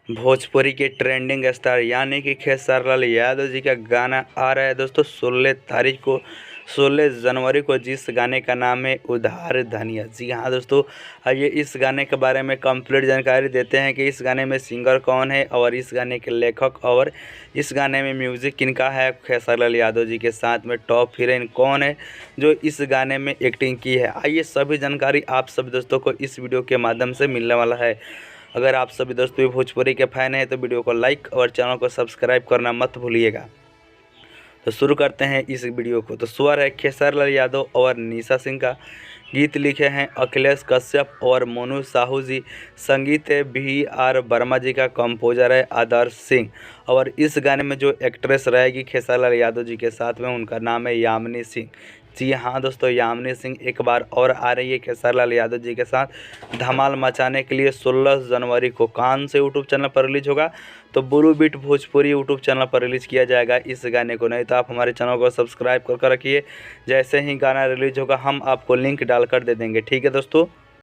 भोजपुरी के trending star यानी कि खेसारी लाल यादव जी का गाना आ रहा है दोस्तों 16 जनवरी को, जिस गाने का नाम है उधार धनिया। जी हाँ दोस्तों, आइए इस गाने के बारे में कंप्लीट जानकारी देते हैं कि इस गाने में सिंगर कौन है और इस गाने के लेखक और इस गाने में म्यूज़िक किनका है। खेसारी लाल यादव जी के साथ में टॉप हीरोइन कौन है जो इस गाने में एक्टिंग की है। आइए सभी जानकारी आप सभी दोस्तों को इस वीडियो के माध्यम से मिलने वाला है। अगर आप सभी दोस्तों भी भोजपुरी के फ़ैन हैं तो वीडियो को लाइक और चैनल को सब्सक्राइब करना मत भूलिएगा। तो शुरू करते हैं इस वीडियो को। तो स्वर है खेसारी लाल यादव और निशा सिंह का, गीत लिखे हैं अखिलेश कश्यप और मोनू साहू जी, संगीत है BR वर्मा जी का, कंपोजर है आदर्श सिंह। और इस गाने में जो एक्ट्रेस रहेगी खेसारी लाल यादव जी के साथ में, उनका नाम है यामिनी सिंह। जी हाँ दोस्तों, यामिनी सिंह एक बार और आ रही है खेसारी लाल यादव जी के साथ धमाल मचाने के लिए। 16 जनवरी को कान से यूट्यूब चैनल पर रिलीज होगा, तो बुरु बीट भोजपुरी यूट्यूब चैनल पर रिलीज़ किया जाएगा इस गाने को। नहीं तो आप हमारे चैनल को सब्सक्राइब कर रखिए, जैसे ही गाना रिलीज होगा हम आपको लिंक डालकर दे देंगे। ठीक है दोस्तों।